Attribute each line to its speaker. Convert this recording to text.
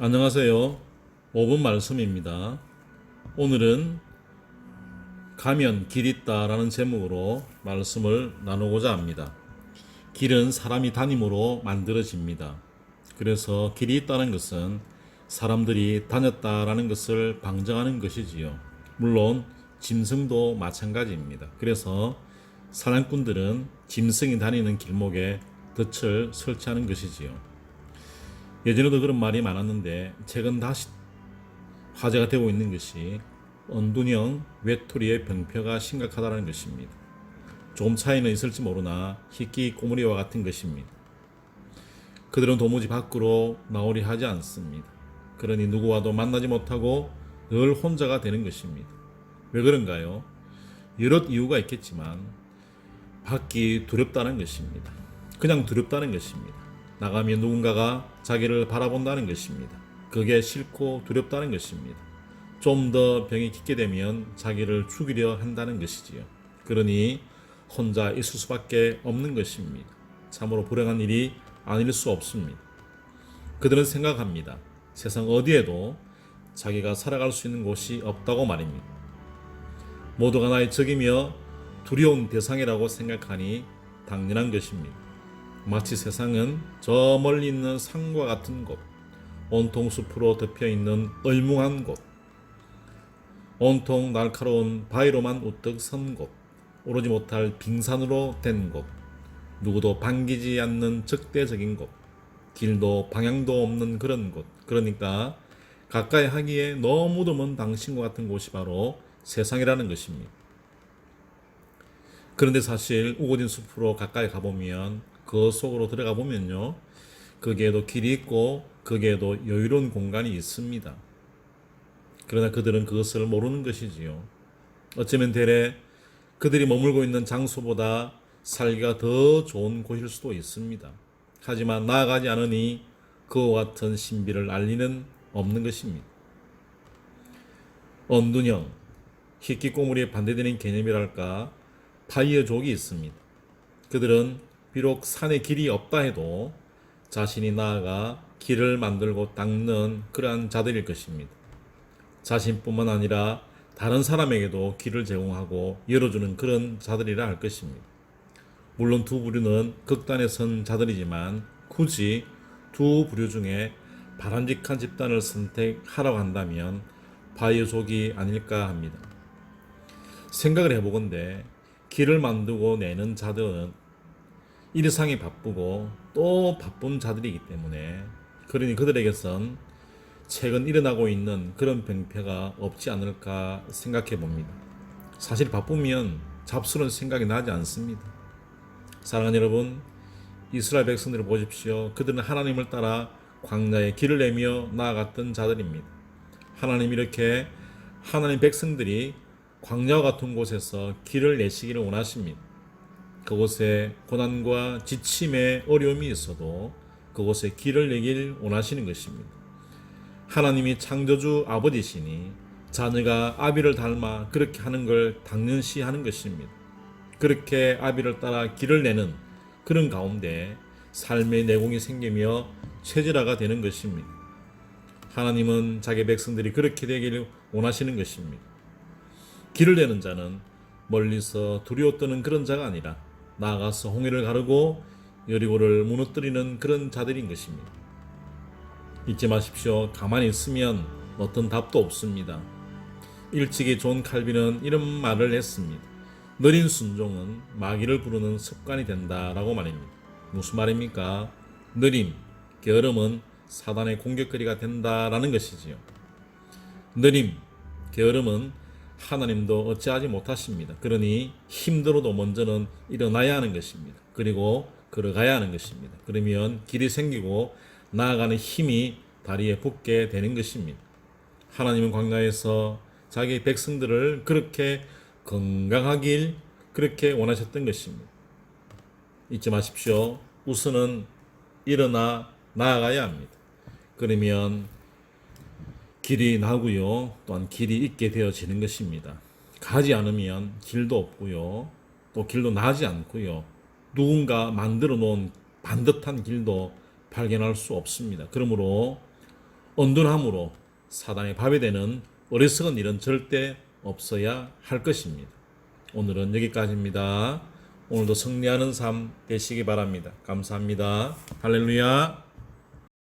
Speaker 1: 안녕하세요. 5분 말씀입니다. 오늘은 가면 길 있다라는 제목으로 말씀을 나누고자 합니다. 길은 사람이 다님으로 만들어집니다. 그래서 길이 있다는 것은 사람들이 다녔다라는 것을 방증하는 것이지요. 물론 짐승도 마찬가지입니다. 그래서 사냥꾼들은 짐승이 다니는 길목에 덫을 설치하는 것이지요. 예전에도 그런 말이 많았는데 최근 다시 화제가 되고 있는 것이 언둔형 외톨이의 병폐가 심각하다는 것입니다. 조금 차이는 있을지 모르나 희끼꼬무리와 같은 것입니다. 그들은 도무지 밖으로 나오려 하지 않습니다. 그러니 누구와도 만나지 못하고 늘 혼자가 되는 것입니다. 왜 그런가요? 여러 이유가 있겠지만 밖이 두렵다는 것입니다. 그냥 두렵다는 것입니다. 나가면 누군가가 자기를 바라본다는 것입니다. 그게 싫고 두렵다는 것입니다. 좀 더 병이 깊게 되면 자기를 죽이려 한다는 것이지요. 그러니 혼자 있을 수밖에 없는 것입니다. 참으로 불행한 일이 아닐 수 없습니다. 그들은 생각합니다. 세상 어디에도 자기가 살아갈 수 있는 곳이 없다고 말입니다. 모두가 나의 적이며 두려운 대상이라고 생각하니 당연한 것입니다. 마치 세상은 저 멀리 있는 산과 같은 곳, 온통 숲으로 덮여있는 얼뭉한 곳, 온통 날카로운 바위로만 우뚝 선 곳, 오르지 못할 빙산으로 된 곳, 누구도 반기지 않는 적대적인 곳, 길도 방향도 없는 그런 곳, 그러니까 가까이 하기에 너무도 먼 당신과 같은 곳이 바로 세상이라는 것입니다. 그런데 사실 우거진 숲으로 가까이 가보면 그 속으로 들어가 보면요, 거기에도 길이 있고 거기에도 여유로운 공간이 있습니다. 그러나 그들은 그것을 모르는 것이지요. 어쩌면 대래 그들이 머물고 있는 장소보다 살기가 더 좋은 곳일 수도 있습니다. 하지만 나아가지 않으니 그와 같은 신비를 알 리는 없는 것입니다. 언둔형, 희끼꼬물이에 반대되는 개념이랄까 파이어족이 있습니다. 그들은 비록 산에 길이 없다 해도 자신이 나아가 길을 만들고 닦는 그러한 자들일 것입니다. 자신뿐만 아니라 다른 사람에게도 길을 제공하고 열어주는 그런 자들이라 할 것입니다. 물론 두 부류는 극단에 선 자들이지만 굳이 두 부류 중에 바람직한 집단을 선택하라고 한다면 바이오족이 아닐까 합니다. 생각을 해보건대 길을 만들고 내는 자들은 일상이 바쁘고 또 바쁜 자들이기 때문에 그러니 그들에게선 최근 일어나고 있는 그런 병폐가 없지 않을까 생각해 봅니다. 사실 바쁘면 잡스러운 생각이 나지 않습니다. 사랑하는 여러분, 이스라엘 백성들을 보십시오. 그들은 하나님을 따라 광야에 길을 내며 나아갔던 자들입니다. 하나님 이렇게 하나님 백성들이 광야와 같은 곳에서 길을 내시기를 원하십니다. 그곳에 고난과 지침의 어려움이 있어도 그곳에 길을 내길 원하시는 것입니다. 하나님이 창조주 아버지시니 자녀가 아비를 닮아 그렇게 하는 걸 당연시 하는 것입니다. 그렇게 아비를 따라 길을 내는 그런 가운데 삶의 내공이 생기며 체질화가 되는 것입니다. 하나님은 자기 백성들이 그렇게 되기를 원하시는 것입니다. 길을 내는 자는 멀리서 두려워 떠는 그런 자가 아니라 나아가서 홍해를 가르고 여리고를 무너뜨리는 그런 자들인 것입니다. 잊지 마십시오. 가만히 있으면 어떤 답도 없습니다. 일찍이 존 칼빈은 이런 말을 했습니다. 느린 순종은 마귀를 부르는 습관이 된다라고 말입니다. 무슨 말입니까? 느림, 게으름은 사단의 공격거리가 된다라는 것이지요. 느림, 게으름은 하나님도 어찌하지 못하십니다. 그러니 힘들어도 먼저는 일어나야 하는 것입니다. 그리고 걸어가야 하는 것입니다. 그러면 길이 생기고 나아가는 힘이 다리에 붙게 되는 것입니다. 하나님은 광야에서 자기 백성들을 그렇게 건강하길 그렇게 원하셨던 것입니다. 잊지 마십시오. 우선은 일어나 나아가야 합니다. 그러면 길이 나고요. 또한 길이 있게 되어지는 것입니다. 가지 않으면 길도 없고요. 또 길도 나지 않고요. 누군가 만들어 놓은 반듯한 길도 발견할 수 없습니다. 그러므로 온둔함으로 사단의 밥이 되는 어리석은 일은 절대 없어야 할 것입니다. 오늘은 여기까지입니다. 오늘도 승리하는 삶 되시기 바랍니다. 감사합니다. 할렐루야.